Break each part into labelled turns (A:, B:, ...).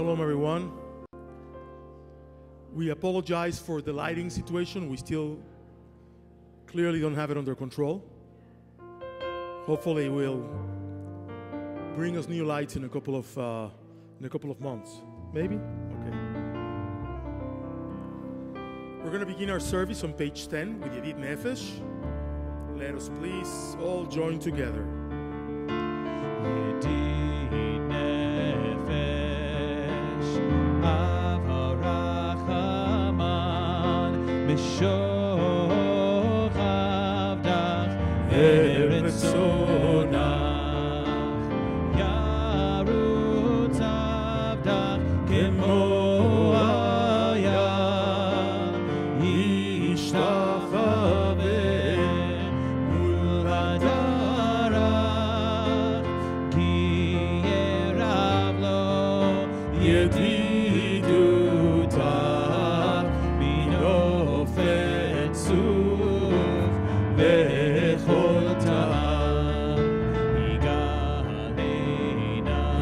A: Shalom, everyone. We apologize for the lighting situation. We still clearly don't have it under control. Hopefully, it will bring us new lights in a couple of months. Maybe? Okay. We're going to begin our service on page 10 with Yedid Nefesh. Let us please all join together.
B: Yedid Nefesh, Av HaRachaman, Mishoch Avdach, Eretz Zonach, Yarutz Avdach, Kemo Aya, Yishtachaveh mul Hadarach, Ki Yerav lo Yedidutav, Minofet Tzuf Vechol Ta'am,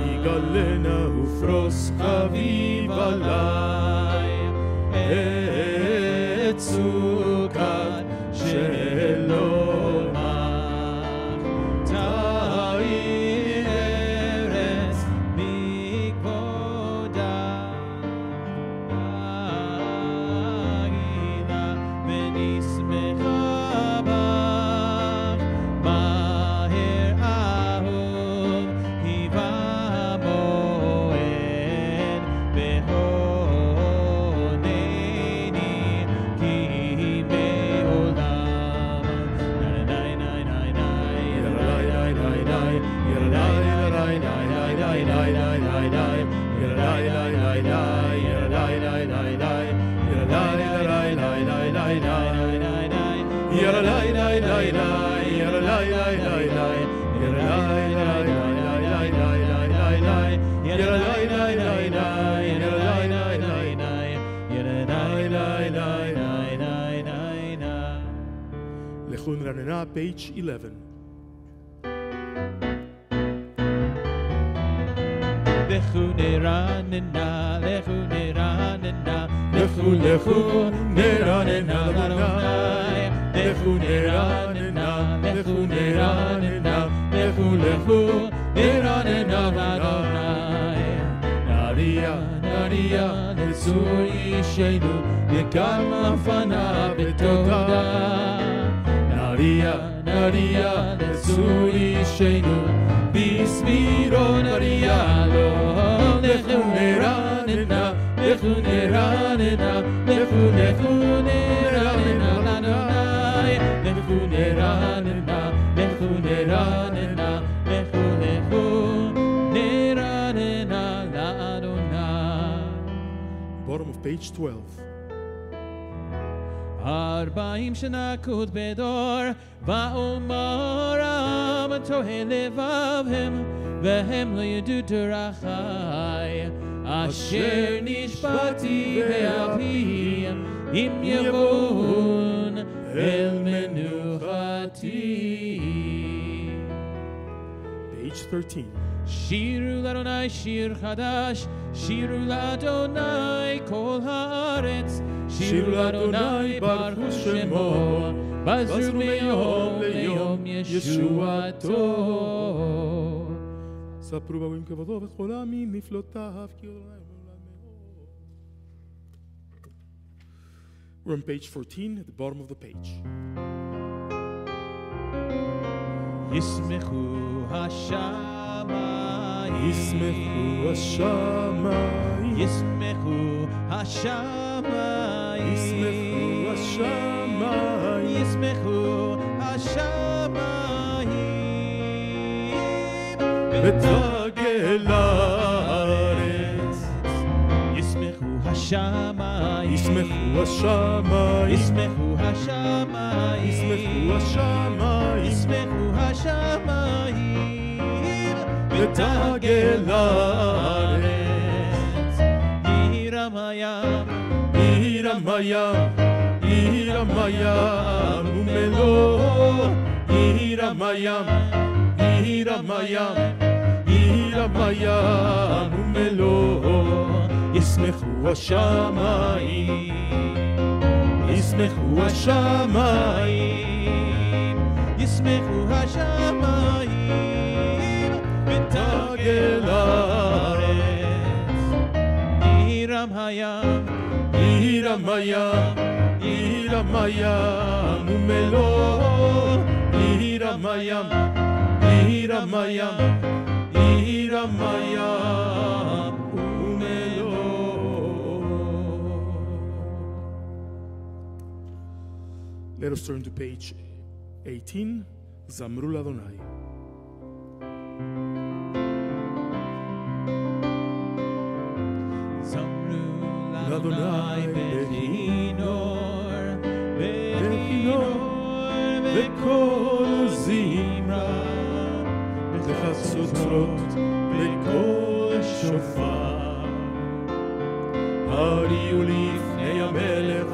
B: Yigalena Ufros Chaviv Alai, Et Sukat Shelomach, Ta'ir Eretz Mikvodah, Agila V'nismecha bach, Maher Ahov Hiva Moed, V'honeni Ki me'olam. Nay, nay, nay, nay, nay, nay, nay,
A: Lechun Ranena, page 11.
B: Lechu neranena, lechu neranena, lechu lechu neranena l'Adonai, lechu neranena, lechu neranena, lechu lechu neranena l'Adonai. Naria, naria, letzur yishenu, yekam afana betoda. Naria, naria, letzur yishenu, bismiro naria lo. Lechu neranena, lechu neranena, lechu lechu neranena l'Adonai, lechu neranena, lechu neranena, lechu lechu neranena l'Adonai.
A: Bottom of page 12.
B: 40 שנה קוד בדור, ואומרם תוהה לבבהם, והם לא ידעו דרכי, אשר נשבעתי באבי, אם יבואון אל מנוחתי.
A: Page 13.
B: שירו לאדוני שיר חדש, שירו לאדוני כל הארץ, שירו לאדוני ברכו שמו, בזרו מיום ליום ישועתו.
A: ספרו באים כבודו וכל העמים נפלאותיו כי אדוני לעולם מאוד. We're on page 14 at the bottom of the page.
B: ישמחו השמיים,
A: ישמחו השמיים,
B: ישמחו השמיים,
A: ישמחו השמיים,
B: ישמחו השמיים,
A: ותגל הארץ.
B: ישמחו השמיים,
A: ישמחו השמיים,
B: ישמחו השמיים,
A: ישמחו השמיים,
B: ישמחו השמיים,
A: ותגל הארץ.
B: יירם הים,
A: יירם הים, יירם הים ומלואו. יירם הים, יירם הים, עירם הים ומלואו, ישמחו השמיים, ישמחו השמיים,
B: ישמחו השמיים ותגל הארץ. עירם הים,
A: עירם הים, עירם הים ומלואו, עירם הים, עירם הים, עירם הים ומלואו. Let us turn to page 18. זמרו לאדוני.
B: זמרו לאדוני בכינור, בכינור וכל זמרה, בחצוצרות וכל שופר. הריעו לפני המלך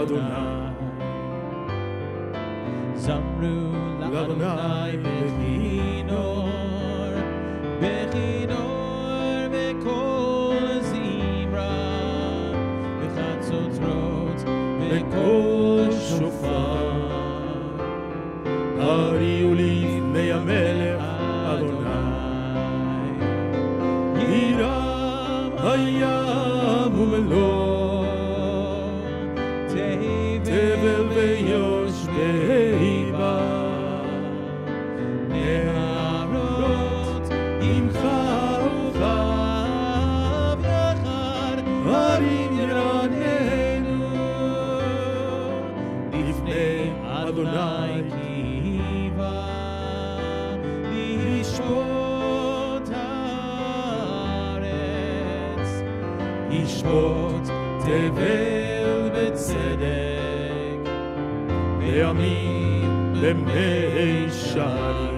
B: אדוני. זמרו לאדוני בכינור, בכינור וכל זמרה, בחצוצרות וכל שופר. הריעו לפני המלך אדוני. עירם הים ומלואו, תבל ויושבי בה, נהרות עמך וכף יחד, הרים ירננו לפני אדוני כי בא לשפוט הארץ, ישפוט תבל בצדק בימים במישרים.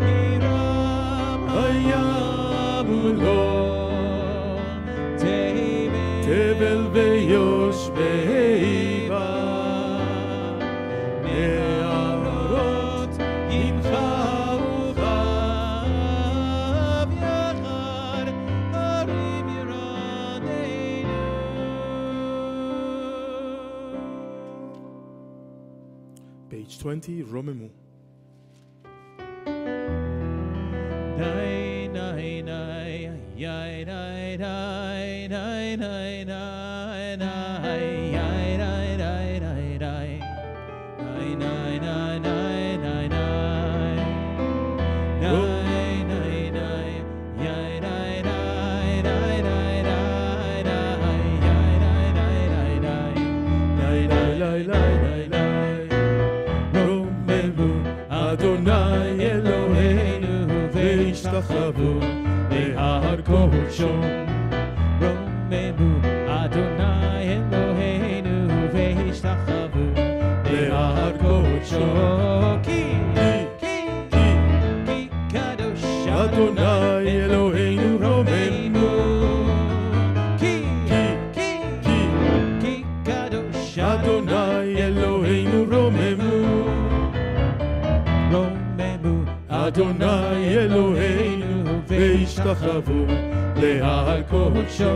B: עירם הים ומלואו, תבל ויושבי בה, נהרות עמך וכף יחד, הרים ירננו.
A: Page 20, רוממו.
B: Nay, nay, nay, yay, nay, nay, nay, nay, nay, nay, yay, nay, nay, nay, nay, nay, nay, nay, nay, nay, nay, nay, nay, nay, yay, nay, nay, nay, nay, nay, nay, yay, nay, nay, nay, nay, nay, nay, nay, nay, nay.
A: רוממו אדוני אלוהינו והשתחוו להר קודשו.
B: רוממו אדוני אלוהינו והשתחוו להר קודשו. כי קדוש
A: אדוני אלוהינו רוממו.
B: כי קדוש
A: אדוני אלוהינו רוממו.
B: רוממו
A: אדוני אלוהינו והשתחוו להר קודשו.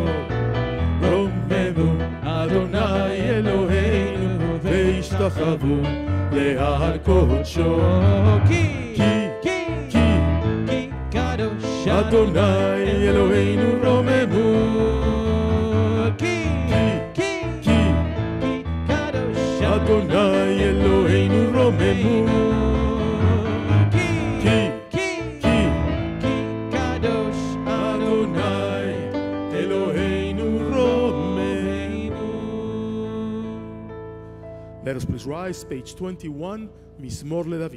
A: רוממו אדוני אלוהינו והשתחוו להר קודשו.
B: כי קדוש
A: אדוני אלוהינו רוממו.
B: כי קדוש
A: אדוני אלוהינו רוממו.
B: קדוש
A: אדוני אלוהינו רוממו. Let us please rise, page 21, מזמור לדוד.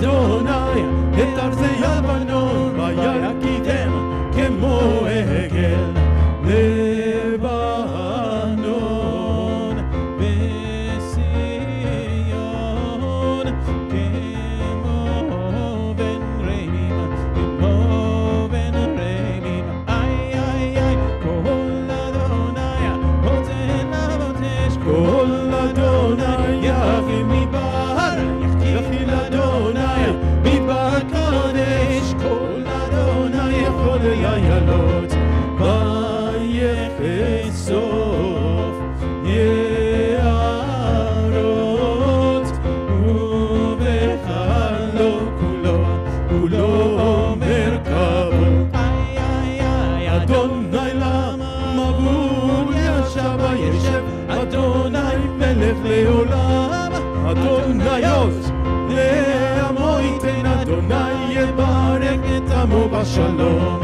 A: אדוני את ארצי הלבנון, ויקידם כמו עגל לבנון.
B: בציון כמו בן רמים, כמו בן רמים. איי איי איי, כל אדוני נותן אבותיש,
A: כל אדוני יביא מדבר, יכיל אדוני מדבר קודש, כל אדוני יכול יעלות ויחשוף יערות, ובחלו כולו מרכבו.
B: איי איי איי,
A: אדוני למבול ישב וישב, אדוני מלך לעולם, אדוני עוז לעמו ייתן, אדוני יברך את עמו בשלום.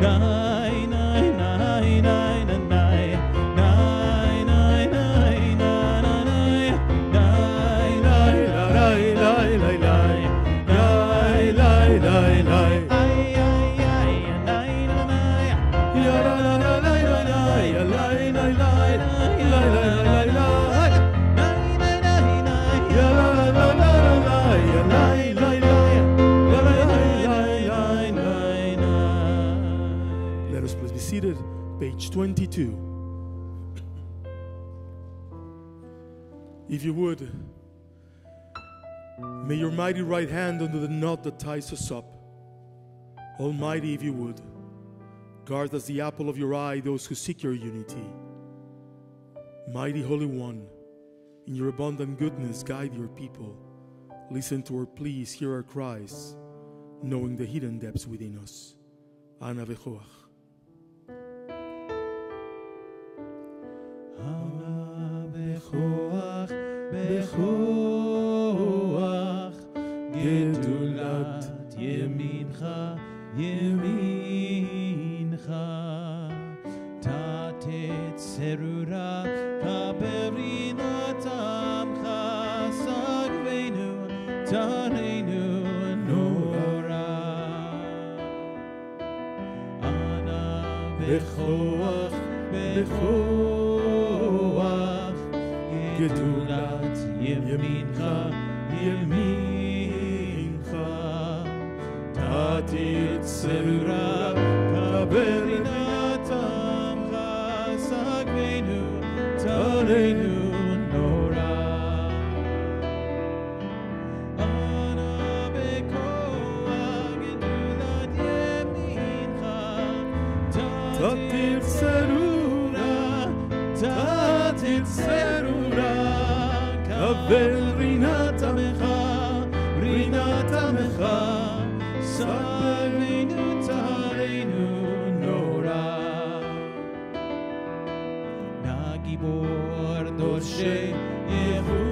B: ניי ניי ניי ניי ניי ניי ניי ניי ניי ניי.
A: Let us please be seated. Page 22. If you would, may your mighty right hand undo the knot that ties us up. Almighty, if you would, guard as the apple of your eye those who seek your unity. Mighty Holy One, in your abundant goodness, guide your people. Listen to our pleas, hear our cries, knowing the hidden depths within us. Ana v'choach.
B: בכוח, בכוח, גדולת ימינך, ימינך. תתת צרורה, כברינת עמך, סגבנו, תרנו נורא. אנא בכוח, בכוח, גדולת ימינך, ימינך. תתת צרורה, כברינת עמך, סגבנו, תרנו נורא. אנא בכוח, גדולת ימינך, תתת צרורה, תתת צרורה, קבל רינת עמך, רינת עמך, סגבנו, תרנו נורא. נא גיבור דורשי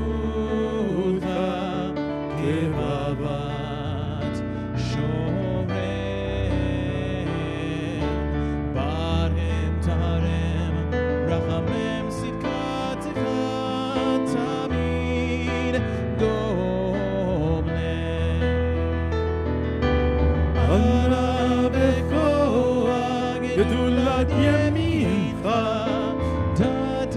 B: יהודה, כבבת שומרם, ברם תרם, רחמם צדקתך תמיד דום לב.
A: אנא בכוח, גדולת ימינך,
B: תתת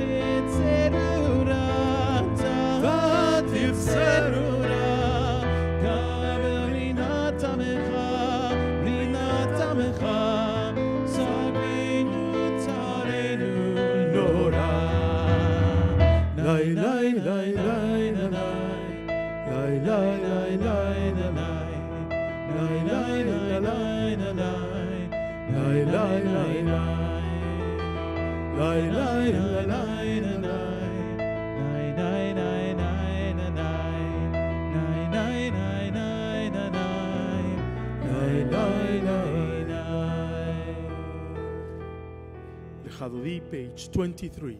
B: צרורה, תתת צרורה, קבל רינת עמך, רינת עמך, סגבנו, תרנו נורא.
A: לי לי לי לי לי לי Lechadodi, page 23.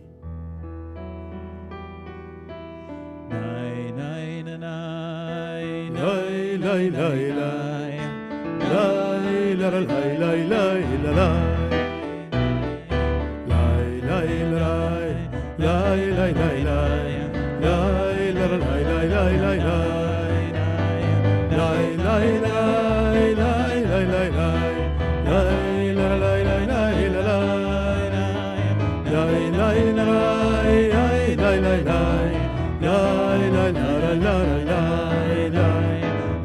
A: Lie,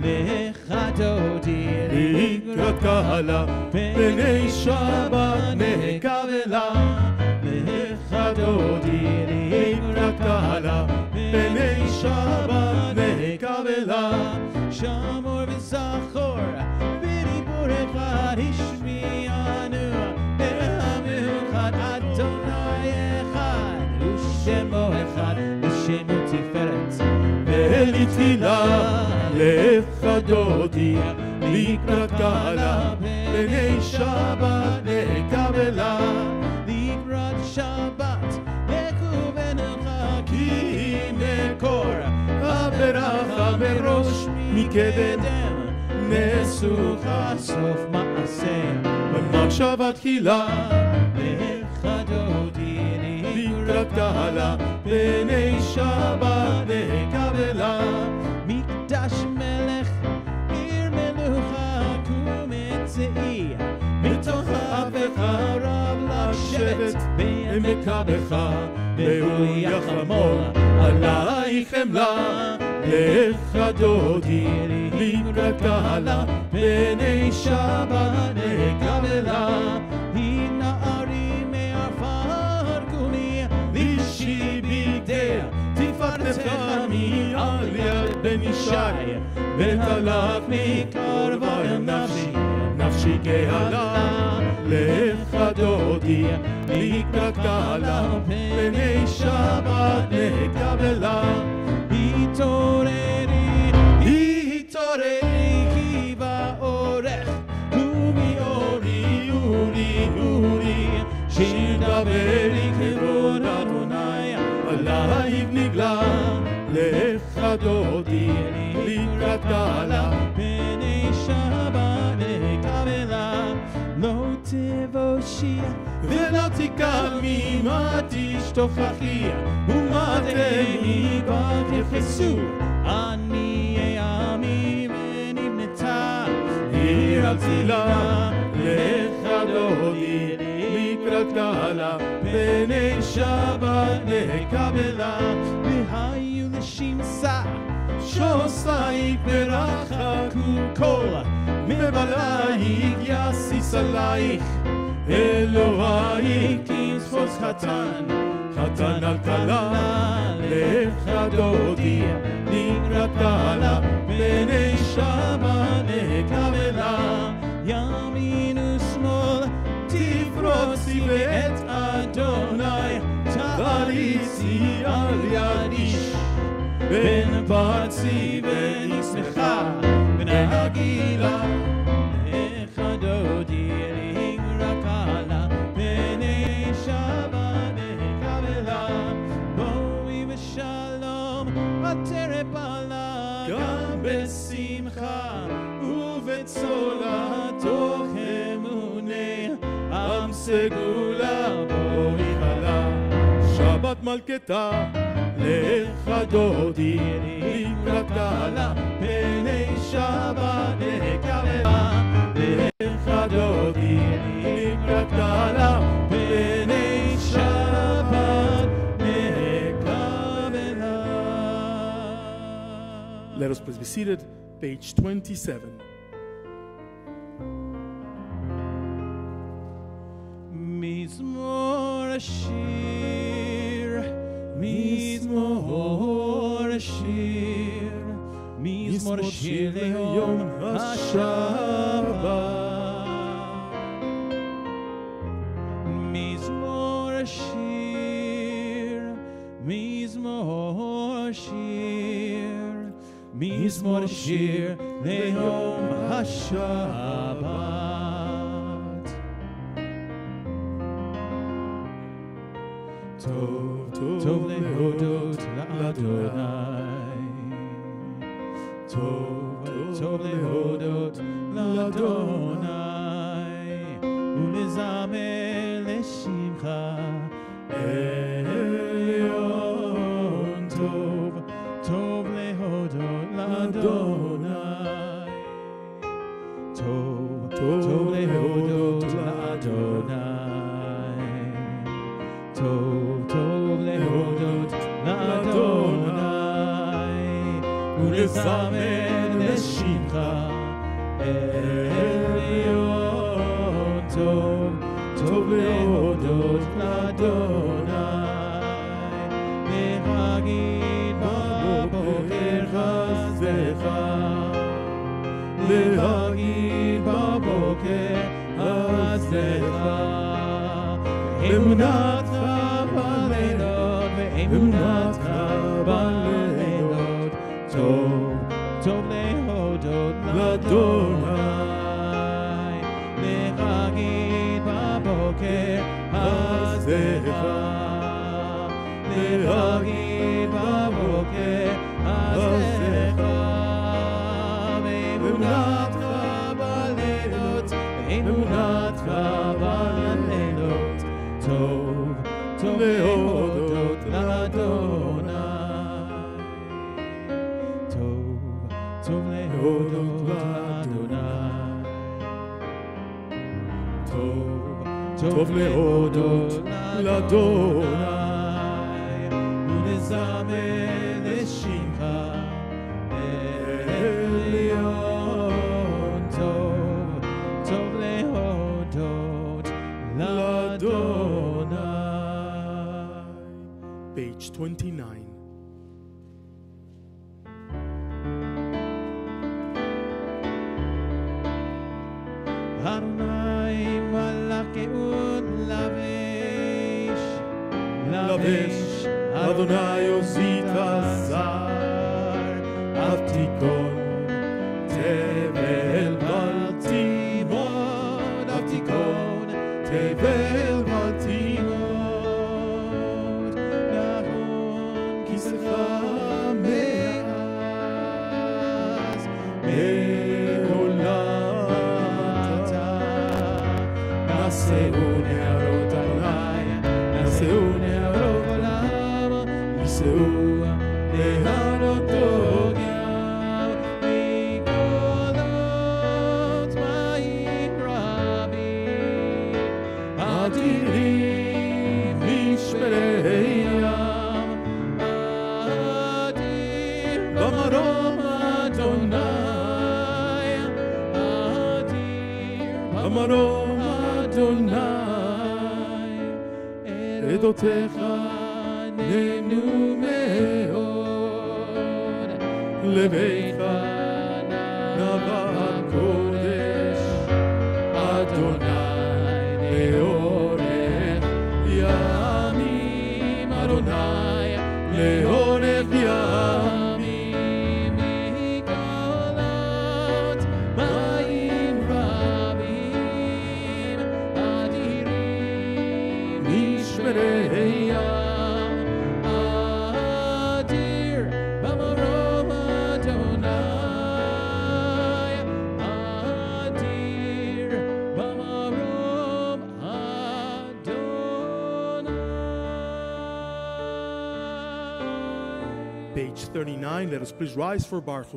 B: לך דודי
A: לקראת קהלה, פני שבת נקבלה. לך דודי לקראת קהלה, פני שבת נקבלה.
B: שמור וזכור בדיבור אחד השמיענו, אחד אדוני אחד ושמו אחד ושמו תפארת
A: ולתפילה. לך דודי לקראת קהלה, פני שבת נקבלה.
B: לקראת שבת לכו ונלכה,
A: כי מקור הברכה מראש מקדם נסוכה
B: סוף מעשה
A: במחשבה תחילה.
B: לך דודי
A: לקראת קהלה, פני שבת נקבלה.
B: מקדש מלך עיר מלוכה ומצאי, מתוך אביך רב לשבת בעמקך, והוא יחמול עלייך חמלה. לך דודי לקראת קהלה, פני שבת נקבלה. הנערי מעפר קומי לישי בידי תפארתך מעל יד בן ישי, ותלך מקרבה אל נפשי, נפשי גאלה. לך דודי לקראת קהלה, פני שבת נקבלה. התעוררי, התעוררי, כי באורך ומאורי אורי אורי, שיר דברי כבוד אדוני עלייך נגלה. לך דודי לקראת קהלה, פני שבת נקבלה. לא תבושי
A: ולא תקלמי, מה תשתוכחי ומתני בך יחסו.
B: עניי עמי ונבנתה
A: עיר על צילה. לך דודי לקראת קהלה, פני שבת נקבלה.
B: והיו לשמשה
A: שוסייך ורחקו כל מבלייך יסיס עלייך. אלוהיך תסחוס חתן, חתן על כלה. לך דודי לקראת קהלה, פני שבת נקבלה.
B: ימין ושמאל
A: תפרוצי ואת אדוני תריצי על יד איש. בן פרצי ונשמחה ונגילה.
B: לך דודי לקראת קהלה, פני שבת נקבלה. בואי בשלום עטרת בעלה,
A: גם בשמחה ובצולה, תוך אמונה עם סגולה בואי חלה. שבת מלכתה. לך דודי לקראת קהלה, פני שבת נקבלה. לך דודי לקראת קהלה, פני שבת נקבלה. Let us please be seated. Page 27.
B: מזמור השיר, מזמור השיר, מזמור השיר ליום השבת. מזמור השיר, מזמור השיר, מזמור השיר ליום השבת.
A: טוב
B: טוב להודות לאדוני, טוב להודות לאדוני, ולזמר לשמך עליון. טוב להודות לאדוני, טוב להודות לאדוני, טוב להודות לאדוני, ולזמר לשמך עליון. טוב, טוב להודות לאדוני, להגיד בבוקר חסדך, להגיד בבוקר חסדך. אמונתך בלילות ואמונתך בלילות, טוב, טוב להודות לאדוני, להגיד בבוקר חסדך, להגיד בבוקר חסדך. ואמונתך בלילות ואמונתך בלילות, טוב, טוב להודות לאדוני, טוב, טוב להודות לאדוני, טוב, טוב להודות לאדוני, ולזמר לשמך עליון. טוב, טוב להודות לאדוני.
A: Page 29.
B: Adonai malakut lavish, lavish,
A: Adonai ozit azar, avtikon tevel baltimon, avtikon tevel baltimon, nahon kisecha me'az me'olam ta, naseu ne'arot Adonai, naseu ne'arot olam, yiseu ne'arot ogyam, mikolot ma'im rabim, adirim mishmerei yam, adir b'marom Adonai, adir b'marom Adonai, עדותיך נאמנו מאוד, לביתך נבע הקודש, אדוני לאורך ימים, אדוני לאורך ימים, מקולות מים רבים, אדירים משמרי ים, אדיר במרום אדוני, אדיר במרום אדוני. Page 39, let us please rise for Baruch.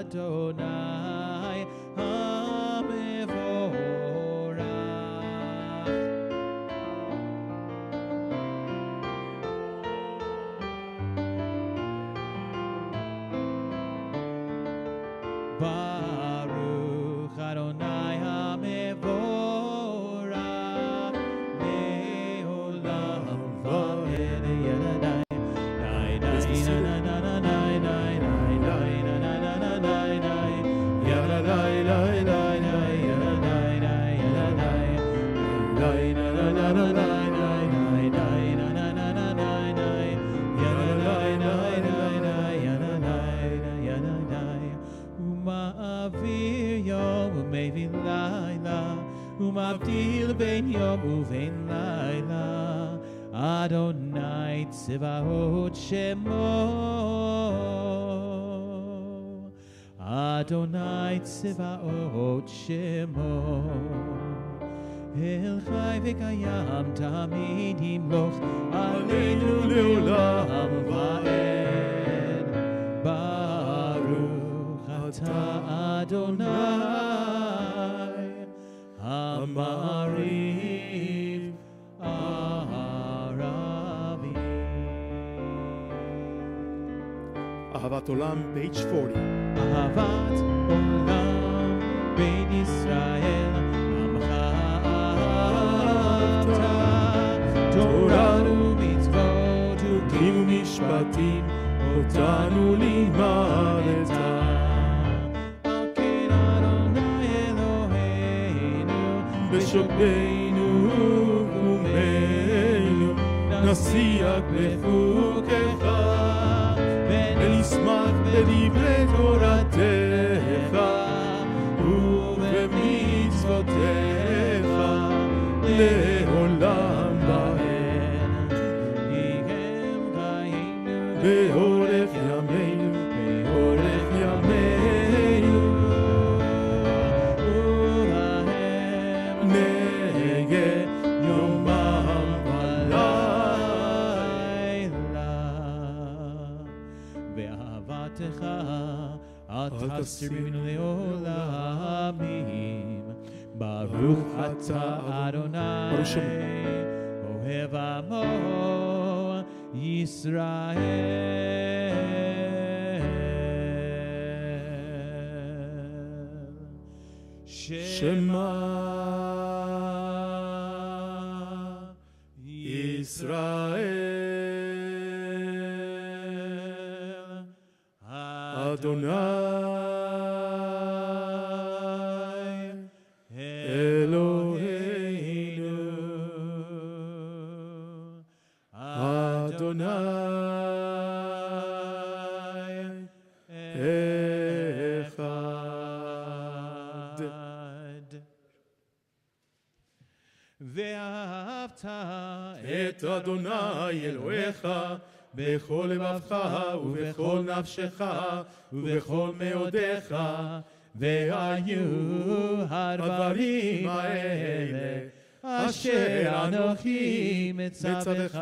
A: Adonai המבורך. ברוך אדוני המבורך לעולם ועד. ומביא לילה, ומבדיל בין יום ובין לילה, אדוני צבאות שמו,
B: Adonai Tzivaot Shemo El Chai V'Kayam Tamid Yimloch Aleinu Leolam Va'ed Baruch Ata Adonai Amariv Aravi.
A: Ahavat Olam, page 40.
B: Ahavat Olam Ben Yisrael Amcha Ahavta Torah u'mitzvot u'kim u'mishpatim Otanu limadet Aken Adonai Eloheinu B'shokbeinu u'meinu Nasiach b'chukecha ונשמח בדברי תורתך ובמצוותיך לעולם ועד. יהם חיינו באורך ימינו, באורך ימינו, ובהם נגה יומם ולילה. באהבתך אל תסתירנו לעולמים. ברוך אתה אדוני אוהב עמו ישראל.
A: שמע ישראל אדוני אלוהינו אדוני אחד.
B: ואהבת
A: את אדוני אלוהיך בכל לבבך ובכל נפשך ובכל מאודיך. והיו הדברים האלה אשר אנוכי מצווך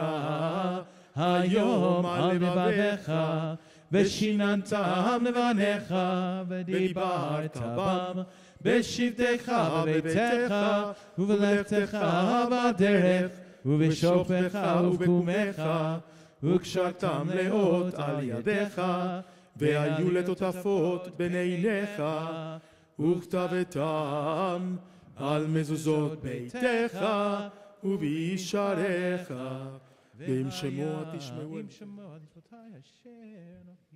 A: היום על לבביך ושיננתם לבניך ודיברת בם בשבתך בביתך ובלכתך בדרך ובשופך ובקומך וקשרתם לאות על ידיך והיו לטוטפות בין עיניך וכתבתם על מזוזות ביתך ובישעריך ועם שמוע תשמעו
B: עם שמוע דברותי אשר אנוכי.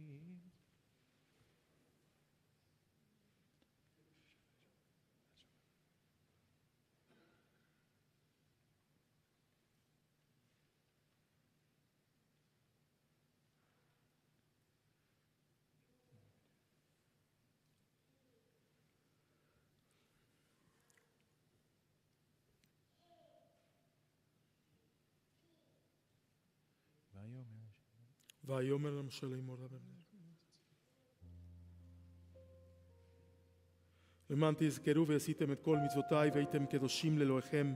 A: ויאמר למשה לאמור למען תזכרו ועשיתם את כל מצוותיי והייתם קדושים לאלוהיכם.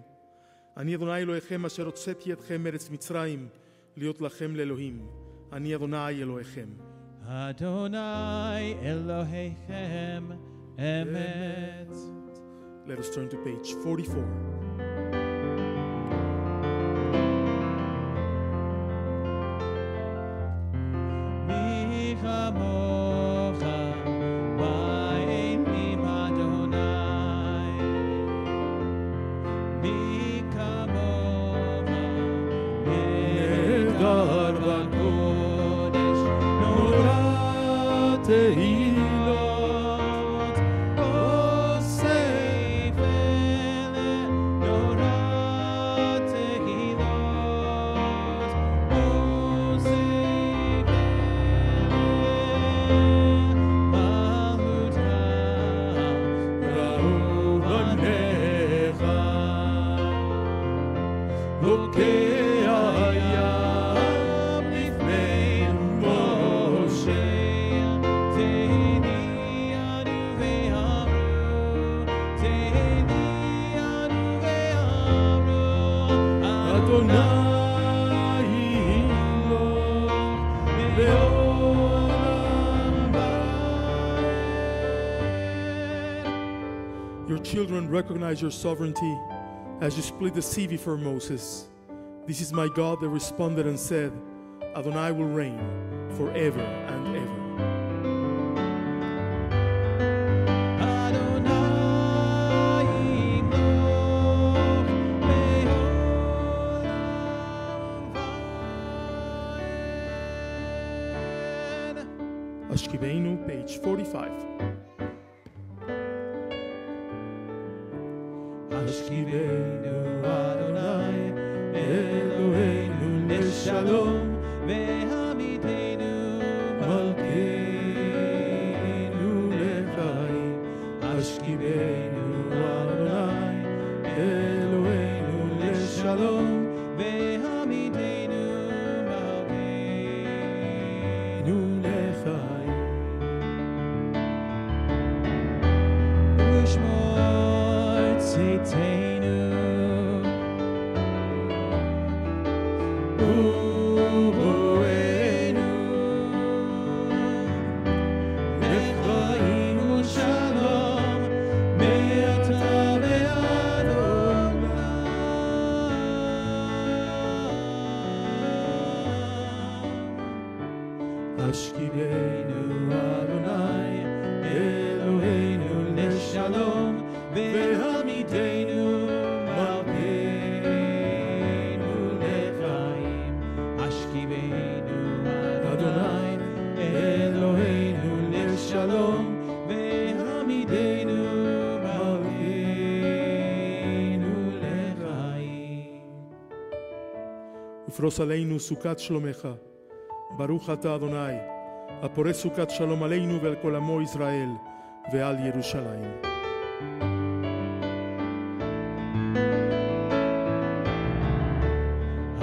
A: אני אדוני אלוהיכם אשר הוצאתי אתכם מארץ מצרים להיות לכם לאלוהים. אני אדוני אלוהיכם.
B: אדוני אלוהיכם אמת.
A: Let us turn to page 44.
B: כמוך באלים אדוני מי כמוך נהדר בקודש נורא תהילות עושה פלא
A: Adonai Yimloch le'olam va'ed. Your children recognize your sovereignty as you split the sea before Moses. This is my God that responded and said, Adonai will reign forever and ever. Ashkibeinu, page 45.
B: Ashkibeinu Adonai Eloheinu leshalom ve'hamidenu malkeinu lechaim. Ashkibeinu Adonai Eloheinu leshalom ve'hamidenu malkeinu lechaim. Ushmor tziteinu uboenu lechaim u'shalom me'ata ve'ad olam. Ashkibeinu Adonai Eloheinu leshalom ve'hamidenu malkeinu lechaim. Ashkibeinu Adonai Eloheinu leshalom ve'hamidenu malkeinu lechaim.
A: ופרוס עלינו סוכת שלומך. ברוך אתה אדוני, הפורס סוכת שלום עלינו ועל כל עמו ישראל ועל ירושלים.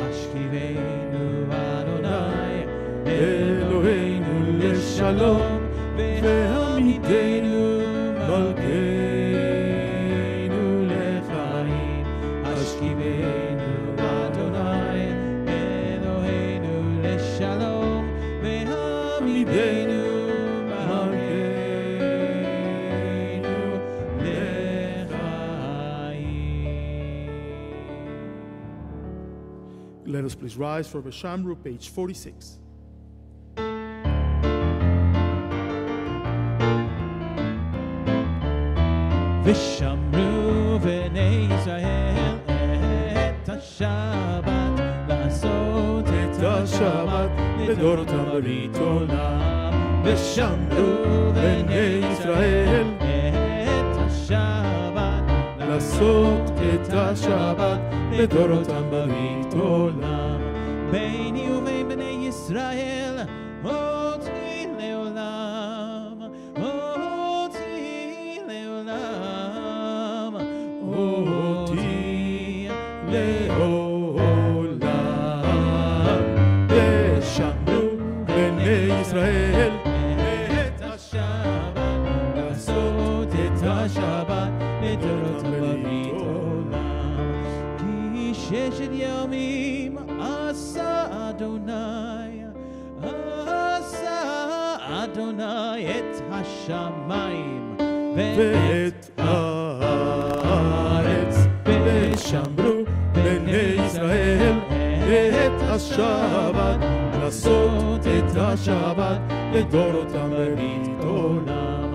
B: Ashkiveinu Adonai Eloheinu leshalom ve'hamidenu malkeinu lechaim. Ashkiveinu Adonai Eloheinu leshalom ve'hamidenu malkeinu lechaim.
A: Let us please rise for Beshamru, page 46.
B: ושמרו בני ישראל את השבת, לעשות את השבת לדורותם ברית עולם. ושמרו בני ישראל את השבת, לעשות את השבת לדורותם ברית עולם. ביני ובין בני ישראל אותי לעולם, אותי לעולם, אותי
A: לעולם. ושמרו בני ישראל
B: את השבת, לעשות את השבת לדורותם ברית עולם. כי ששת ימים עשה אדוני, עשה אדוני את השמיים
A: ואת הארץ. ושמרו בני ישראל את השבת, לעשות את השבת לדורותם ברית עולם.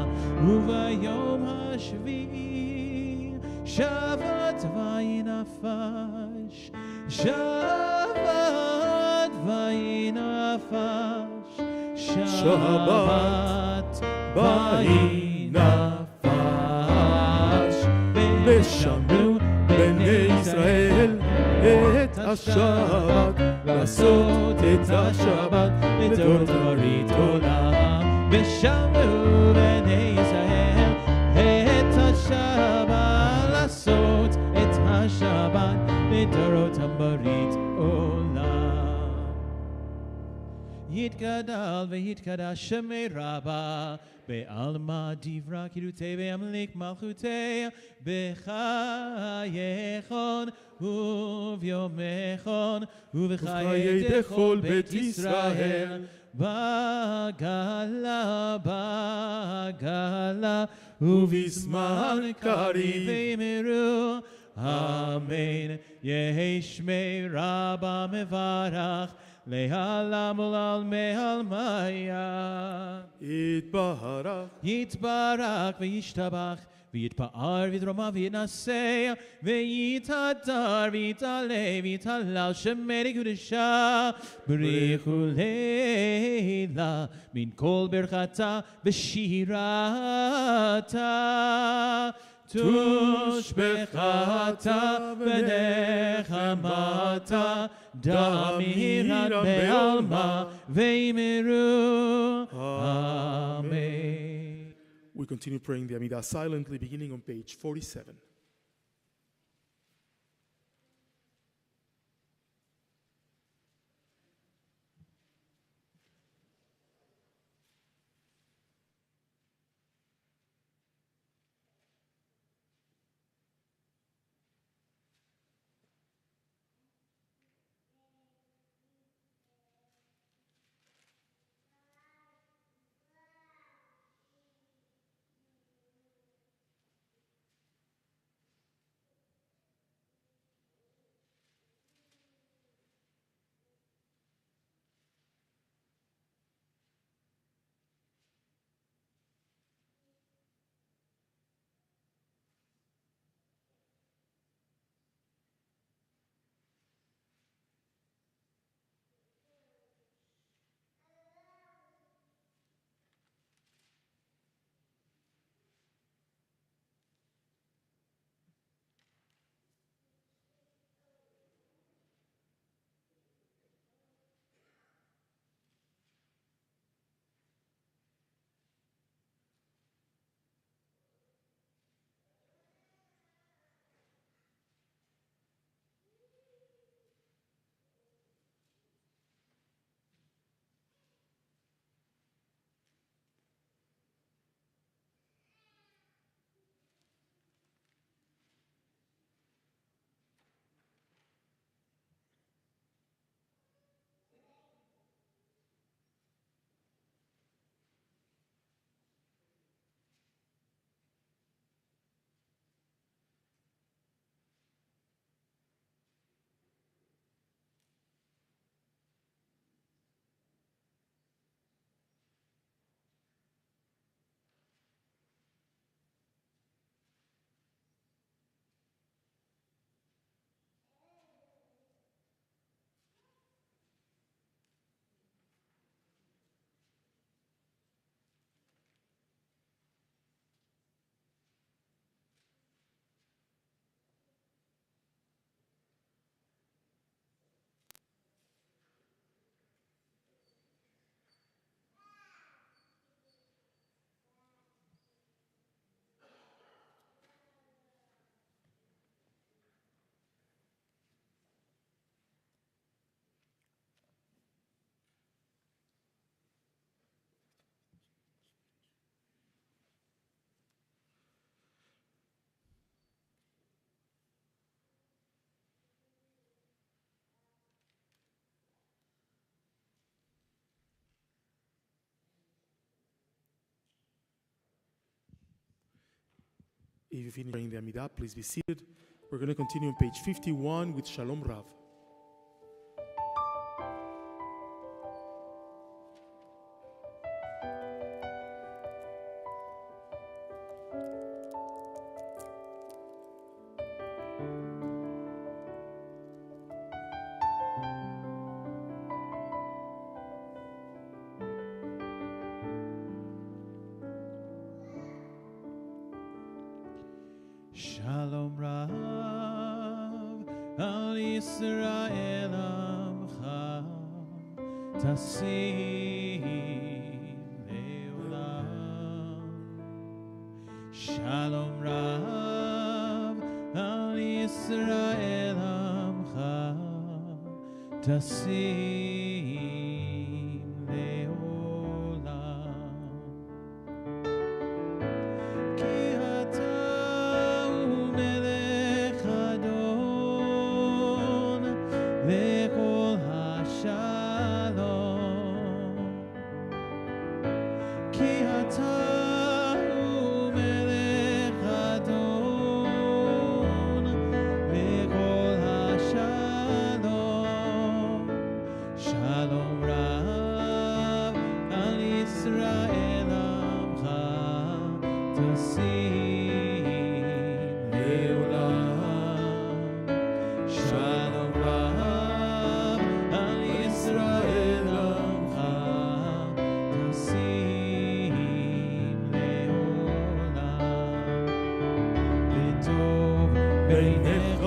B: וביום השביעי שבת וינפש, שבת וינפש,
A: שבת וינפש. ושמרו בני ישראל את השבת, לעשות את השבת לדורותם ברית עולם.
B: ושמרו בני ישראל את השבת, לעשות את השבת לדורותם ברית עולם. ויתגדל ויתקדש שמי רבה בעלמא דברה קירותי וימליך מלכותי בחייכון וביומכון ובחיי דכל בית ישראל בגלה בגלה ובזמן קריב ויאמרו אמן. יהי שמי רבה מברך לעלם ולעלמי עלמיה. יתברך וישתבח ויתפאר ויתרומם ויתנשא ויתהדר ויתעלה ויתהלל שמי קדושה בריחו לילה מן כל ברכתה ושירתה תושבחתה ונחמתה דמירת בעלמא ואמרו אמן.
A: We continue praying the Amidah silently, beginning on page 47. If you finish praying the Amidah, please be seated. We're going to continue on page 51 with Shalom Rav.
B: Shalom Rav al Yisrael Amcha Tasim Leolam. Shalom Rav al Yisrael Amcha Tasim Leolam. טוב בעיניך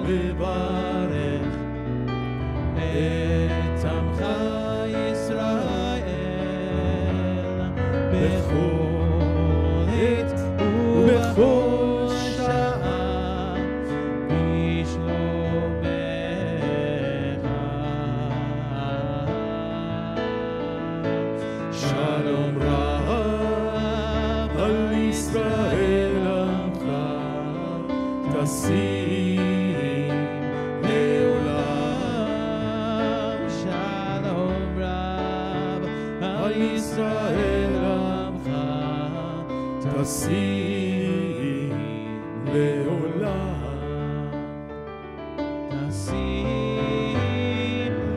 B: לברך את עמך ישראל בכל עת ובכל שעה בשלומך. שלום רב על ישראל עמך תשים לעולם. שלום רב על ישראל עמך תשים לעולם. תשים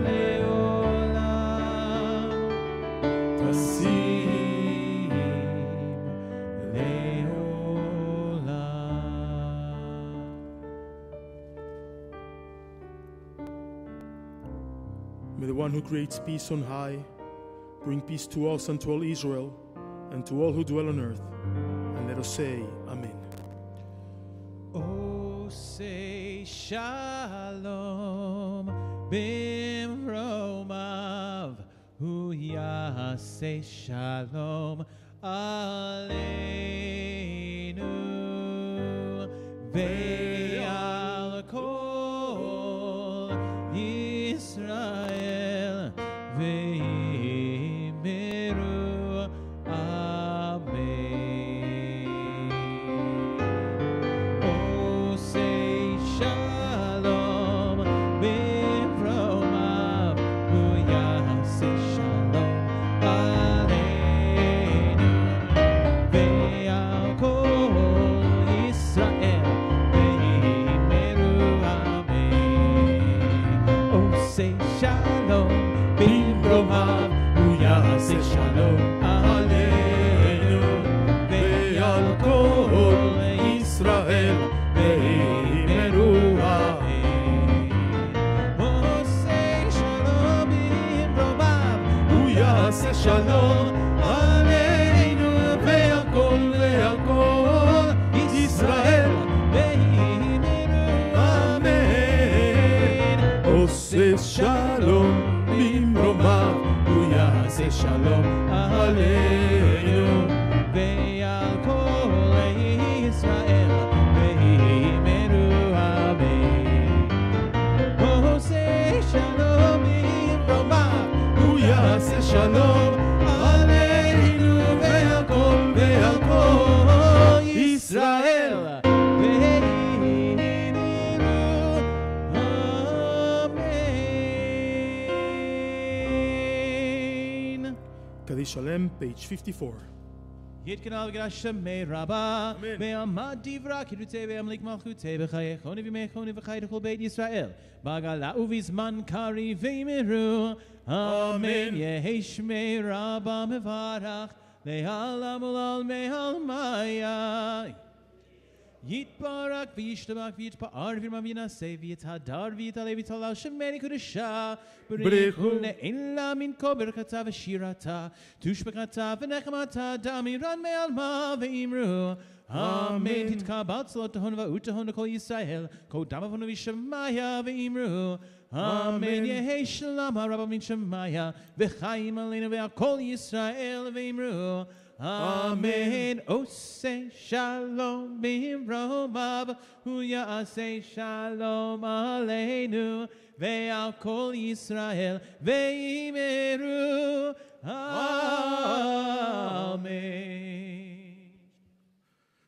B: לעולם. תשים לעולם.
A: May the one who creates peace on high bring peace to us and to all Israel and to all who dwell on earth. And let us say, Amen.
B: Oh, say shalom bimromav hu yaseh shalom aleinu ve'al kol Yisrael ve'imiru amen. Oh, say shalom bimromav hu yaseh shalom aleinu ve'al kol Yisrael ve'imiru amen. Oh, say shalom bimromav hu yaseh shalom aleinu ve'al kol Yisrael ve'imiru amen. Oh, say shalom bimromav hu yaseh shalom aleinu ve'al kol Yisrael ve'imiru amen. Oh, say shalom bimromav hu yaseh shalom aleinu ve'al kol Yisrael ve'imiru amen. Oh, say shalom bimromav hu yaseh shalom aleinu ve'al kol Yisrael ve'imiru amen.
A: Kaddish Shalem, page 54.
B: יתקנל גרשמי רבה,
A: אמן.
B: ועמד דברה קידוצי ועמליק מלכותי בחייכוני ומכוני וחי לכל בית ישראל, בגלה ובזמן קרי ואמרו, אמן. יהי שמי רבה מברך, לעלם ולעלמי עלמיה. יתברך וישתבח ויתפאר וירמה וינשא ויתהדר ויתעלה ויתהלל שמי קדושה בריחו לעילה מן כה ברכתה ושירתה תושבחתה ונחמתה דמירן מעלמה ואמרו אמן. תתקבל צלות תהון ואותהון לכל ישראל כה דם אבנו ושמיה ואמרו אמן. יהי שלום הרבה מן שמיה וחיים עלינו ועל כל ישראל ואמרו Amen. Oh, say shalom bimromav hu yaseh shalom aleinu ve'al kol Yisrael ve'imiru amen.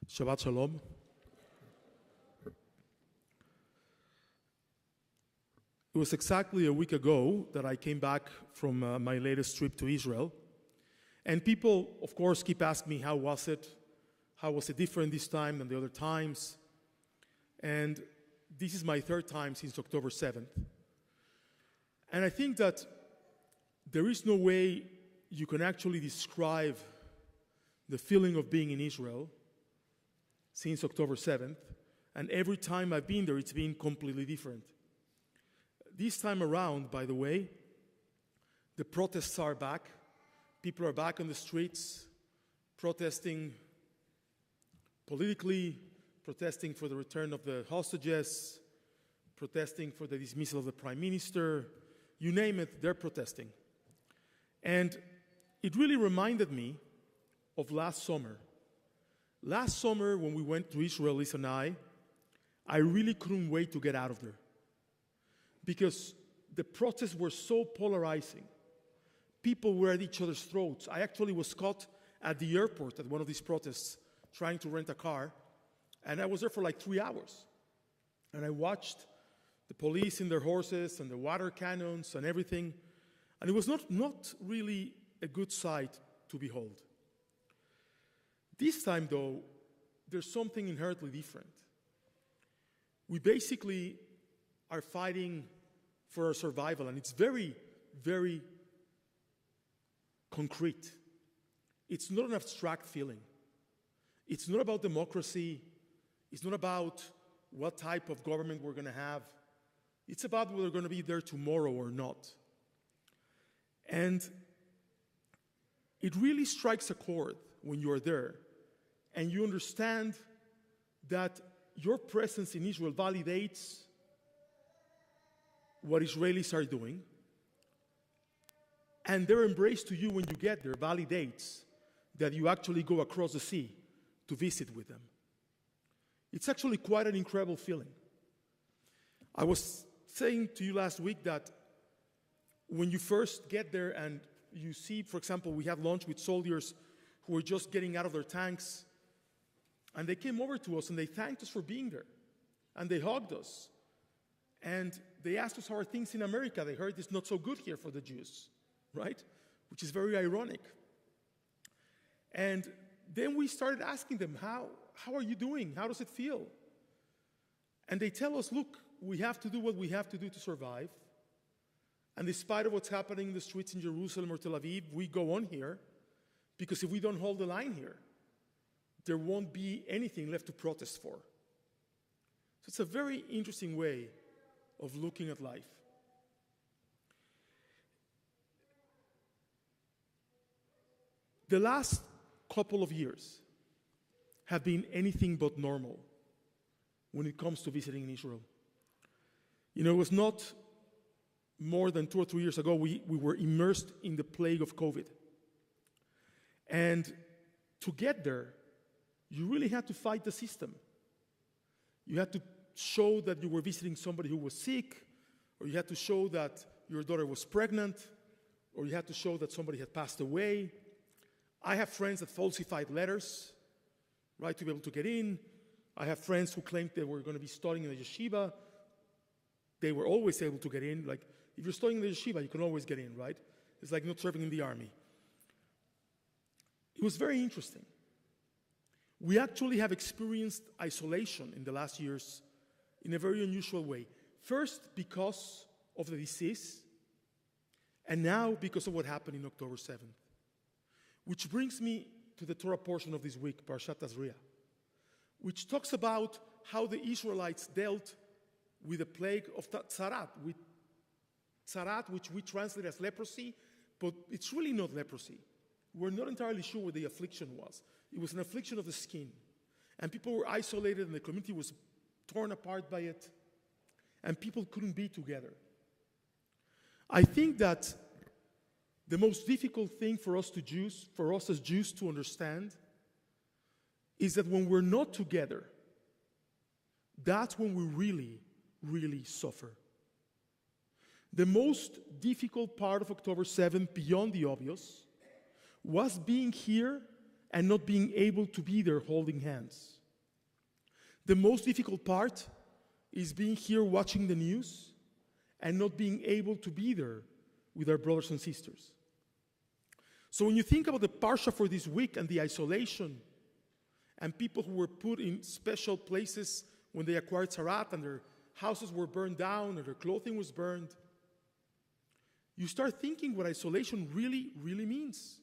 A: Shabbat Shalom. It was exactly a week ago that I came back from my latest trip to Israel. And people, of course, keep asking me, how was it? How was it different this time than the other times? And this is my third time since October 7th. And I think that there is no way you can actually describe the feeling of being in Israel since October 7th. And every time I've been there, it's been completely different. This time around, by the way, the protests are back. People are back on the streets, protesting politically, protesting for the return of the hostages, protesting for the dismissal of the prime minister. You name it, they're protesting. And it really reminded me of last summer. Last summer, when we went to Israel, Lisa and I really couldn't wait to get out of there because the protests were so polarizing. People were at each other's throats. I actually was caught at the airport at one of these protests trying to rent a car, and I was there for like 3 hours. And I watched the police in their horses and the water cannons and everything, and it was not really a good sight to behold. This time, though, there's something inherently different. We basically are fighting for our survival, and it's very, very concrete. It's not an abstract feeling. It's not about democracy. It's not about what type of government we're going to have. It's about whether we're going to be there tomorrow or not. And it really strikes a chord when you're there and you understand that your presence in Israel validates what Israelis are doing, and their embrace to you when you get there validates that you actually go across the sea to visit with them. It's actually quite an incredible feeling. I was saying to you last week that when you first get there and you see, for example, we had lunch with soldiers who were just getting out of their tanks, and they came over to us and they thanked us for being there, and they hugged us, and they asked us how are things in America. They heard it's not so good here for the Jews, right? Which is very ironic. And then we started asking them, how are you doing? How does it feel? And they tell us, look, we have to do what we have to do to survive. And despite of what's happening in the streets in Jerusalem or Tel Aviv, we go on here because if we don't hold the line here, there won't be anything left to protest for. So it's a very interesting way of looking at life. The last couple of years have been anything but normal when it comes to visiting in Israel. You know, it was not more than 2 or 3 years ago we were immersed in the plague of COVID. And to get there, you really had to fight the system. You had to show that you were visiting somebody who was sick, or you had to show that your daughter was pregnant, or you had to show that somebody had passed away. I have friends that falsified letters, right, to be able to get in. I have friends who claimed they were going to be studying in a yeshiva. They were always able to get in. Like, if you're studying in the yeshiva, you can always get in, right? It's like not serving in the army. It was very interesting. We actually have experienced isolation in the last years in a very unusual way. First, because of the disease, and now because of what happened in October 7th. Which brings me to the Torah portion of this week, Parashat Tazria, which talks about how the Israelites dealt with the plague of Tzarat, with Tzarat, which we translate as leprosy, but it's really not leprosy. We're not entirely sure what the affliction was. It was an affliction of the skin. And people were isolated, and the community was torn apart by it, and people couldn't be together. I think that the most difficult thing for us as Jews to understand is that when we're not together, that's when we really, really suffer. The most difficult part of October 7th, beyond the obvious, was being here and not being able to be there holding hands. The most difficult part is being here watching the news and not being able to be there with our brothers and sisters. So when you think about the Parsha for this week and the isolation and people who were put in special places when they acquired Tzarat and their houses were burned down or their clothing was burned, you start thinking what isolation really, really means.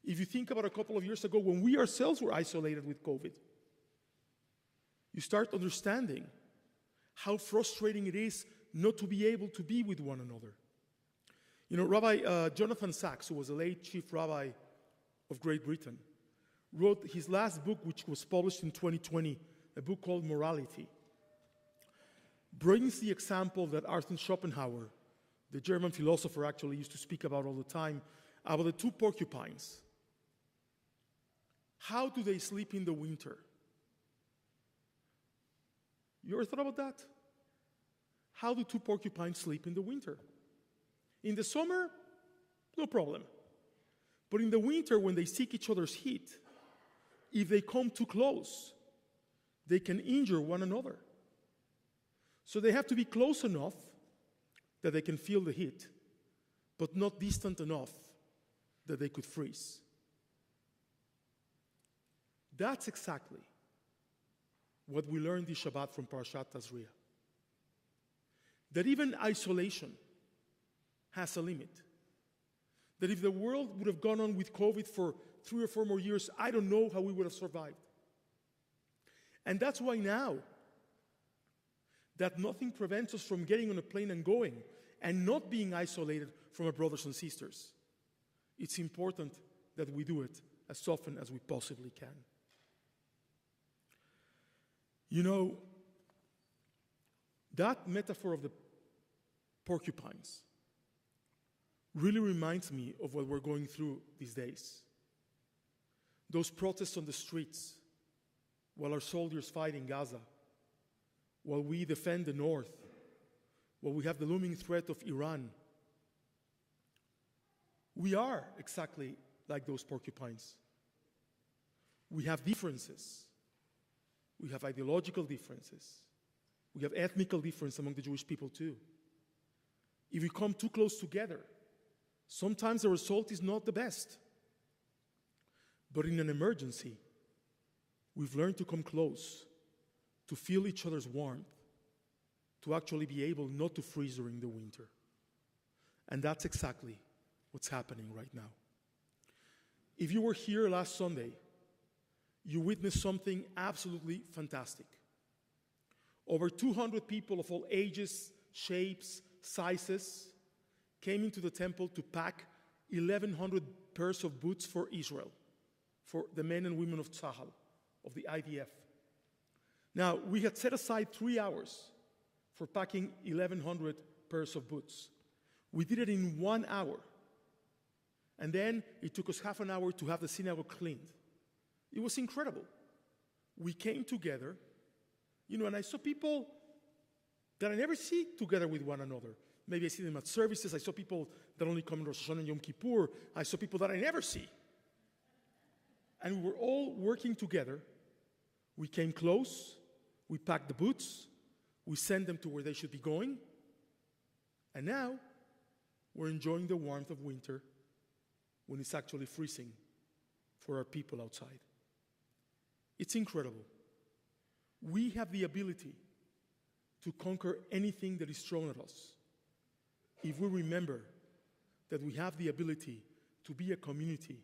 A: If you think about a couple of years ago when we ourselves were isolated with COVID, you start understanding how frustrating it is not to be able to be with one another. You know, Rabbi Jonathan Sachs, who was a late chief rabbi of Great Britain, wrote his last book, which was published in 2020, a book called Morality, brings the example that Arthur Schopenhauer, the German philosopher, actually used to speak about all the time, about the two porcupines. How do they sleep in the winter? You ever thought about that? How do two porcupines sleep in the winter? In the summer, no problem. But in the winter, when they seek each other's heat, if they come too close, they can injure one another. So they have to be close enough that they can feel the heat, but not distant enough that they could freeze. That's exactly what we learned this Shabbat from Parashat Tazria. That even isolation has a limit. That if the world would have gone on with COVID for 3 or 4 more years, I don't know how we would have survived. And that's why now, that nothing prevents us from getting on a plane and going and not being isolated from our brothers and sisters. It's important that we do it as often as we possibly can. You know, that metaphor of the porcupines really reminds me of what we're going through these days. Those protests on the streets while our soldiers fight in Gaza, while we defend the north, while we have the looming threat of Iran. We are exactly like those porcupines. We have differences. We have ideological differences. We have ethnical difference among the Jewish people too. If we come too close together, sometimes the result is not the best. But in an emergency, we've learned to come close, to feel each other's warmth, to actually be able not to freeze during the winter. And that's exactly what's happening right now. If you were here last Sunday, you witnessed something absolutely fantastic. Over 200 people of all ages, shapes, sizes came into the temple to pack 1,100 pairs of boots for Israel, for the men and women of Tzahal, of the IDF. Now, we had set aside 3 hours for packing 1,100 pairs of boots. We did it in 1 hour. And then it took us half an hour to have the synagogue cleaned. It was incredible. We came together, and I saw people that I never see together with one another. Maybe I see them at services. I saw people that only come in Rosh Hashanah and Yom Kippur. I saw people that I never see. And we were all working together. We came close. We packed the boots. We sent them to where they should be going. And now, we're enjoying the warmth of winter when it's actually freezing for our people outside. It's incredible. We have the ability to conquer anything that is thrown at us if we remember that we have the ability to be a community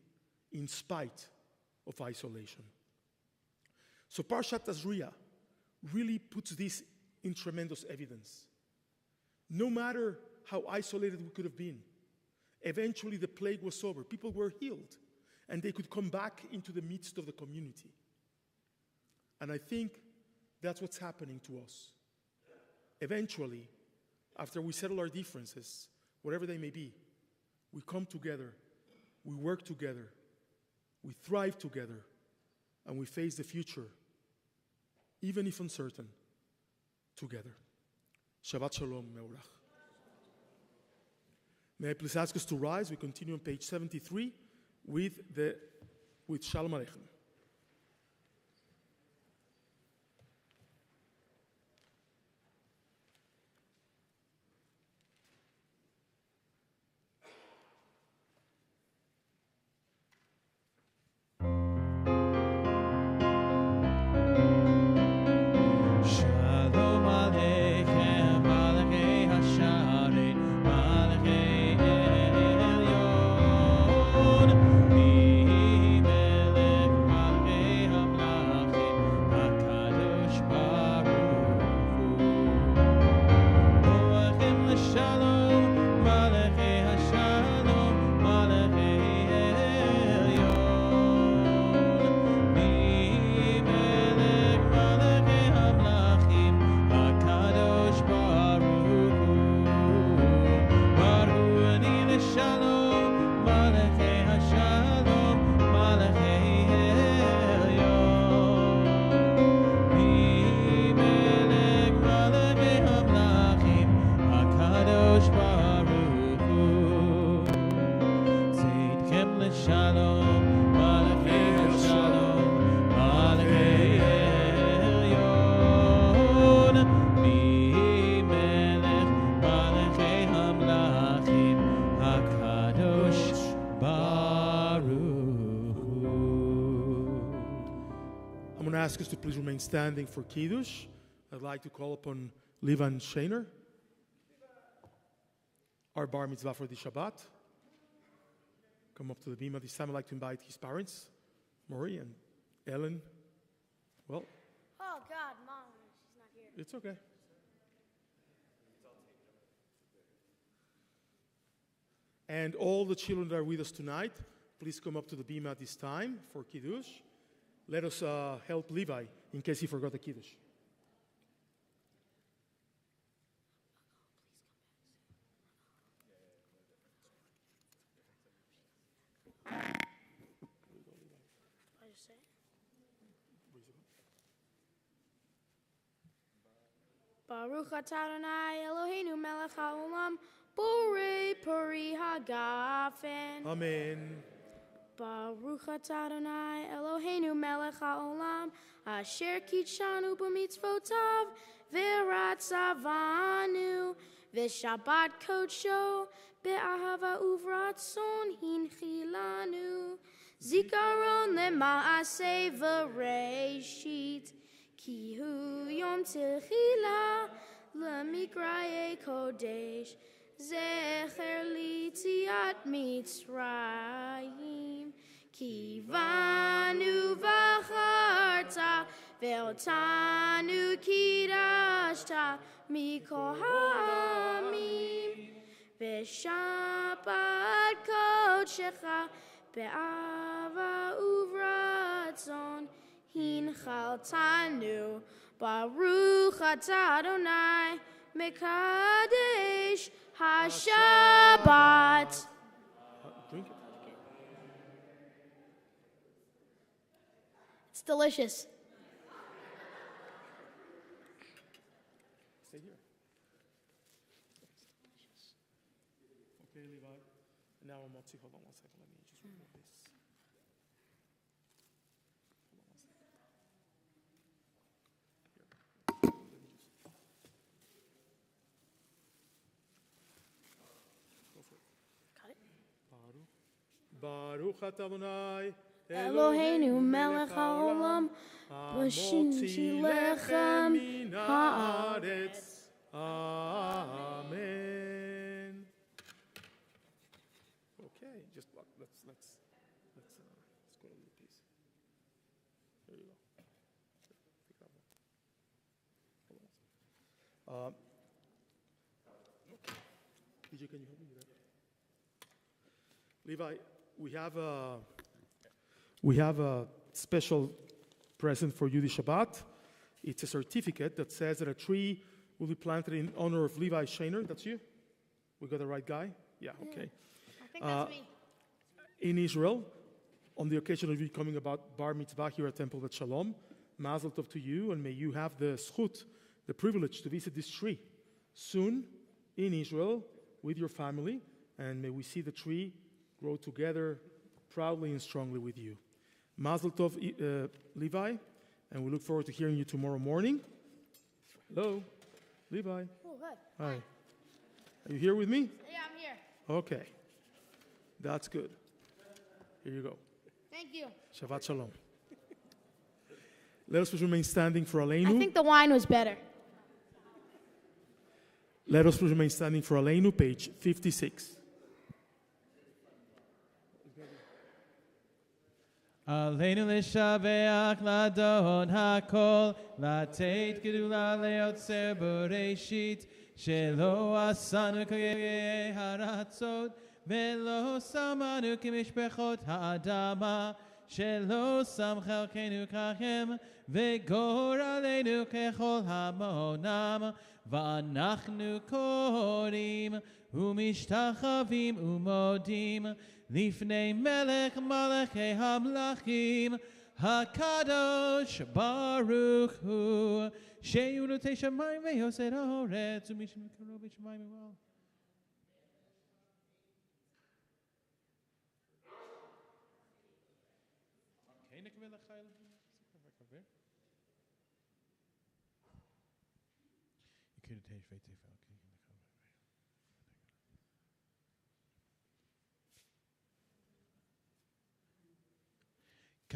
A: in spite of isolation. So Parshat Tazria really puts this in tremendous evidence. No matter how isolated we could have been, eventually the plague was over. People were healed, and they could come back into the midst of the community. And I think that's what's happening to us. Eventually, after we settle our differences, whatever they may be, we come together, we work together, we thrive together, and we face the future, even if uncertain, together. Shabbat Shalom, Me'orach. May I please ask us to rise? We continue on page 73 with Shalom Aleichem.
B: Melech
A: ask us to please remain standing for Kiddush. I'd like to call upon Livan Shainer, our bar mitzvah for the Shabbat. Come up to the bima. This time I'd like to invite his parents, Maury and Ellen. Well,
C: oh God, Mom, she's not here.
A: it's okay. And all the children that are with us tonight, please come up to the bima at this time for Kiddush. Let us help Levi in case he forgot the Kiddush.
C: What did you say? Baruch atah Adonai Eloheinu melech haolam borei pori hagafen.
A: Amen.
C: Baruch atah Adonai Eloheinu melech haolam asher kitshanu b'mitzvotav v'ratzavanu v'shabbat kodsho be'ahava uvratzon hinchilanu zikaron lema'aseh v'reishit ki hu yom techila lemikraye kodesh zecher litziat mitzrayim ki vanu v'acharta ve'otanu kidashta mikol ha'amim ve'shabbat kodshecha be'ava uvratzon hinchaltanu baruch atah Adonai mekadesh hashabbat.
A: Drink it.
C: It's delicious.
A: Stay here. Okay, Levi. And now Motzi, hold on one second. Let me just remove this. Hold on one second. Here. Let me just. Go for it.
C: Got it.
A: Baruch atah Adonai
C: Eloheinu melech haolam v'shinti lechem
A: min haaretz. Amen. Okay, just let's go to the piece. There you go. Pick that one. Hold on. Okay. DJ, can you help me with that? Levi, we have a special present for you this Shabbat. It's a certificate that says that a tree will be planted in honor of Levi Shainer. That's you? We got the right guy? Yeah, okay.
C: I think that's me.
A: In Israel, on the occasion of you coming about Bar Mitzvah here at Temple Beth Sholom, Mazel Tov to you, and may you have the zchut, the privilege to visit this tree soon in Israel with your family, and may we see the tree grow together proudly and strongly with you. Mazel Tov, Levi, and we look forward to hearing you tomorrow morning. Hello, Levi.
C: Oh, good.
A: Hi. Are you here with me?
C: Yeah, I'm here.
A: Okay. That's good. Here you go.
C: Thank you.
A: Shabbat Shalom. Let us please remain standing for Aleinu.
C: I think the wine was better.
A: Let us please remain standing for Aleinu, page 56.
B: Aleinu l'shabeach ladon hakol, lateit gedula leotzer bereshit, shelo asanu k'yei haratzot, velo samanu k'mishpechot ha'adama, shelo sam chelkenu kachem, vegor aleinu kechol hamonam, va'anachnu korim, umishtachavim umodim, Lifnei melech malachei hamlachim hakadosh baruch hu sheyu l'tei shamayim ve'yosei ha'oretz u'mishim karov v'shamayim u'al.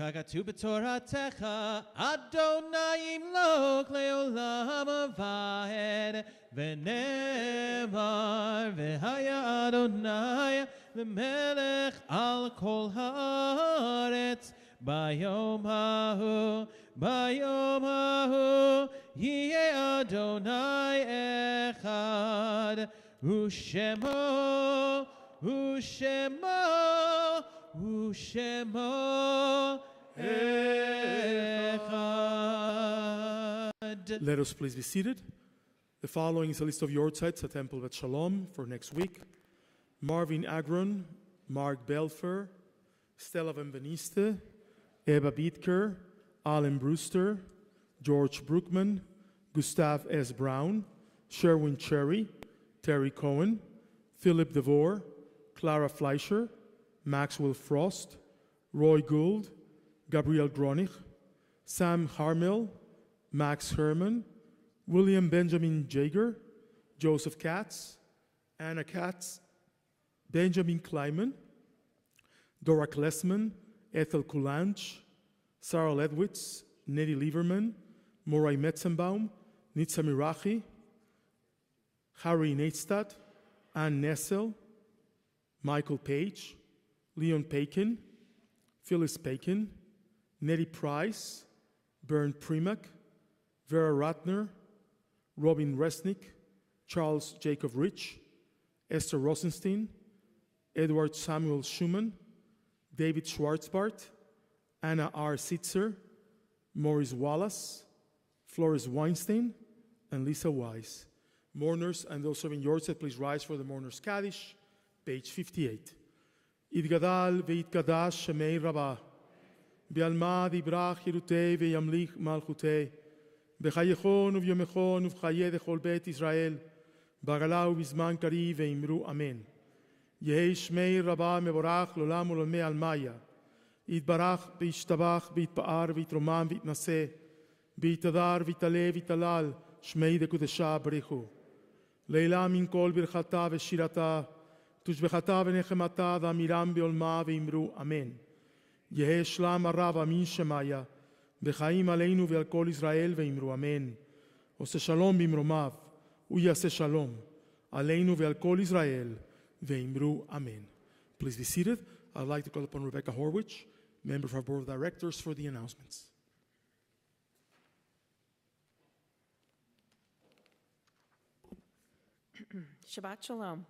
B: ככתוב בתורתך, אדוני ימלוך לעולם ועד, ונאמר, והיה אדוני למלך על כל הארץ, ביום ההוא יהיה אדוני אחד, ושמו אחד.
A: Let us please be seated. The following is a list of yortzites at Temple Beth Sholom for next week. Marvin Agron, Mark Belfer, Stella Van Beniste, Eva Biedker, Alan Brewster, George Brookman, Gustav S. Brown, Sherwin Cherry, Terry Cohen, Philip DeVore, Clara Fleischer, Maxwell Frost, Roy Gould, Gabriel Gronich, Sam Harmel, Max Herman, William Benjamin Jager, Joseph Katz, Anna Katz, Benjamin Kleiman, Dora Klessman, Ethel Kulanch, Sarah Ledwitz, Nettie Lieberman, Moray Metzenbaum, Nitza Mirachi, Harry Neitstadt, Ann Nessel, Michael Page, Leon Pakin, Phyllis Pakin, Nettie Price, Bernd Primak, Vera Ratner, Robin Resnick, Charles Jacob Rich, Esther Rosenstein, Edward Samuel Schumann, David Schwartzbart, Anna R. Sitzer, Maurice Wallace, Flores Weinstein, and Lisa Wise. Mourners and those serving yortzeit, please rise for the Mourners Kaddish, page 58. Idgadal ve'itgadash shemei Rabbah, be'alma dibrach Yerutei ve'yamlich malchutei, b'chayechon u'vyomechon u'v'chayeh dechol bet Israel, b'agala u'bizman kari ve'imru amen. Yehei shmei Rabbah mevorach l'olam u'l'olmei almaya, יתברך וישתבח ויתפאר ויתרומם ויתנשא ויתהדר ויתעלה ויתהלל שמי דקודשה בריחו לעילה מן כל ברכתה ושירתה תושבחתה ונחמתה ואמירם בעולמה ואמרו אמן יהא שלם הרב אמין שמיה וחיים עלינו ועל כל ישראל ואמרו אמן עושה שלום במרומיו הוא יעשה שלום עלינו ועל כל ישראל ואמרו אמן. Please be seated. I'd like to call upon Rebecca Horwich, member of our board of directors, for the announcements.
D: Shabbat Shalom.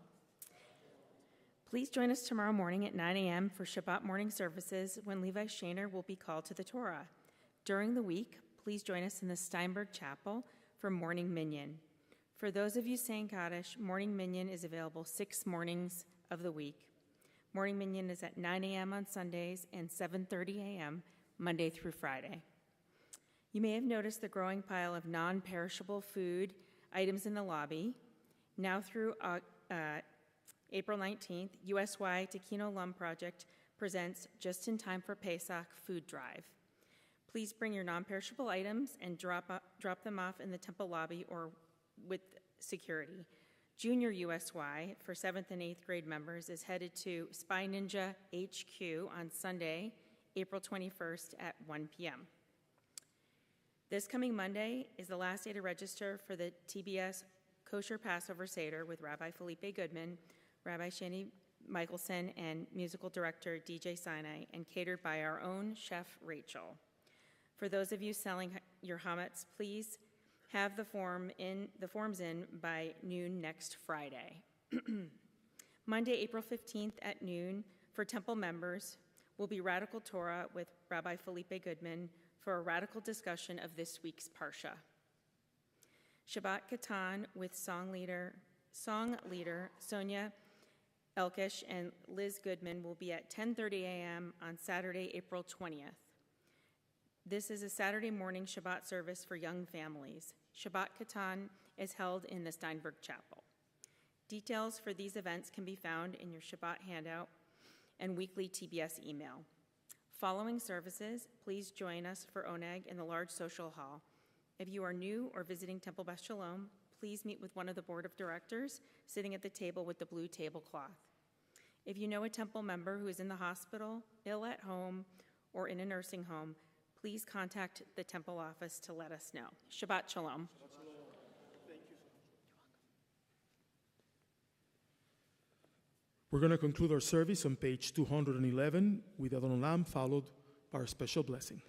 D: Please join us tomorrow morning at 9 a.m. for Shabbat morning services when Levi Shaner will be called to the Torah. During the week, please join us in the Steinberg Chapel for Morning Minyan. For those of you saying Kaddish, Morning Minyan is available 6 mornings of the week. Morning Minyan is at 9 a.m. on Sundays and 7:30 a.m. Monday through Friday. You may have noticed the growing pile of non-perishable food items in the lobby. Now through April 19th, USY Takino Lum Project presents Just in Time for Pesach Food Drive. Please bring your non-perishable items and drop them off in the temple lobby or with security. Junior USY for 7th and 8th grade members is headed to Spy Ninja HQ on Sunday, April 21st at 1 p.m. This coming Monday is the last day to register for the TBS Kosher Passover Seder with Rabbi Felipe Goodman, Rabbi Shani Michelson, and musical director DJ Sinai, and catered by our own chef Rachel. For those of you selling your chametz, please have the forms in by noon next Friday. Monday, April 15th at noon for temple members will be Radical Torah with Rabbi Felipe Goodman for a radical discussion of this week's Parsha. Shabbat Katan with song leader Sonia Elkish and Liz Goodman will be at 10:30 a.m. on Saturday, April 20th. This is a Saturday morning Shabbat service for young families. Shabbat Katan is held in the Steinberg Chapel. Details for these events can be found in your Shabbat handout and weekly TBS email. Following services, please join us for Oneg in the large social hall. If you are new or visiting Temple Beth Sholom, please meet with one of the board of directors sitting at the table with the blue tablecloth. If you know a temple member who is in the hospital, ill at home, or in a nursing home, please contact the temple office to let us know. Shabbat Shalom.
A: We're going to conclude our service on page 211 with Adon Olam, followed by our special blessing.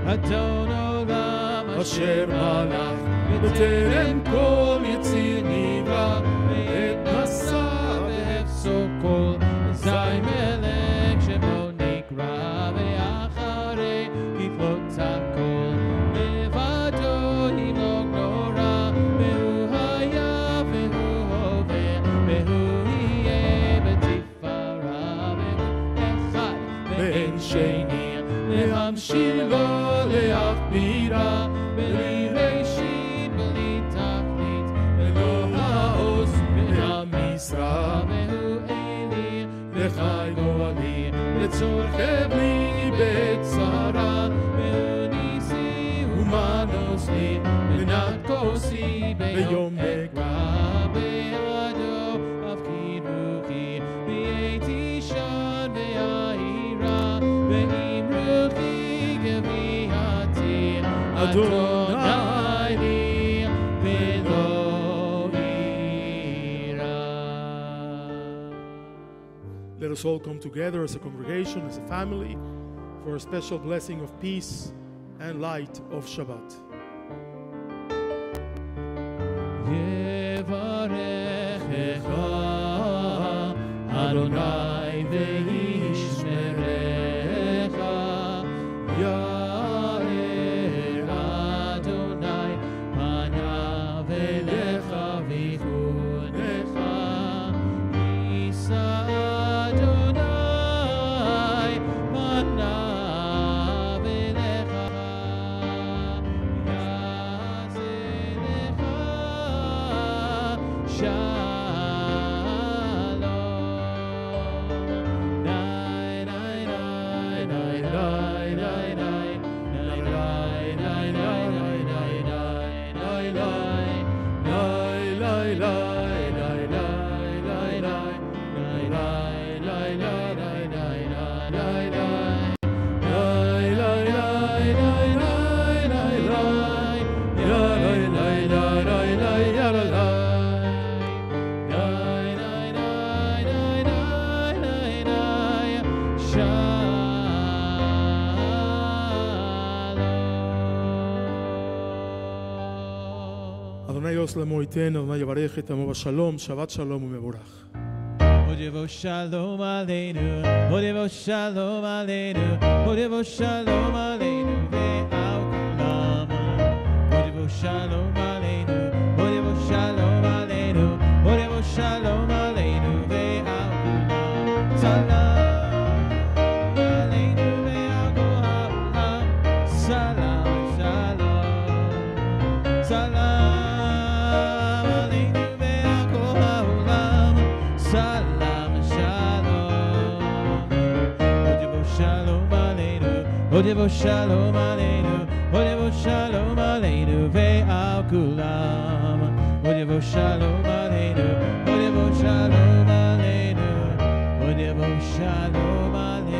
B: Adon Olam asher malach b'terem kol yitzir nivra ve'et nasa ve'efso kol zay melech shemo nikra ve'acharei kiflotav kol levado himlok nora ve'hu haya ve'hu hoveh ve'hu yeh b'tifara ve'hu echad ve'en sheni להמשיל לו להכבירה בלי ראשית בלי תכלית ולא העוז והמשרה והוא אלי וחי גואלי לצורכי בלי בצרה והוא ניסי ומנוס לי מנת כוסי ביום אקרא בעדו אפקיד רוחי והייתי שן והעירה Adonai li velo ira.
A: Let us all come together as a congregation, as a family, for a special blessing of peace and light of Shabbat.
B: Yevarechecha Adonai ve'yishmerecha Ya'er Adonai panav elecha v'chunecha Yisa Adonai panav elecha Ya'aselecha Shalom. Nai, nai, nai, nai, nai, nai, nai.
A: Adonai Oslemo iten, Adonai yavarech et amo b'shalom, Shabbat shalom u'mevorach.
B: Odevo shalom aleinu, Odevo shalom aleinu, Odevo shalom aleinu ve'al kulam. Odevo shalom aleinu, Odevo shalom aleinu, Odevo shalom aleinu ve'al kulam. Salam aleinu ve'al kol ha'olam. Salam, shalom, salam aleinu ve'al kol ha'olam. Salam shalom, Odevo shalom aleinu, Odevo shalom aleinu, Odevo shalom aleinu ve'al kulam. Odevo shalom aleinu, Odevo shalom aleinu, Odevo shalom aleinu.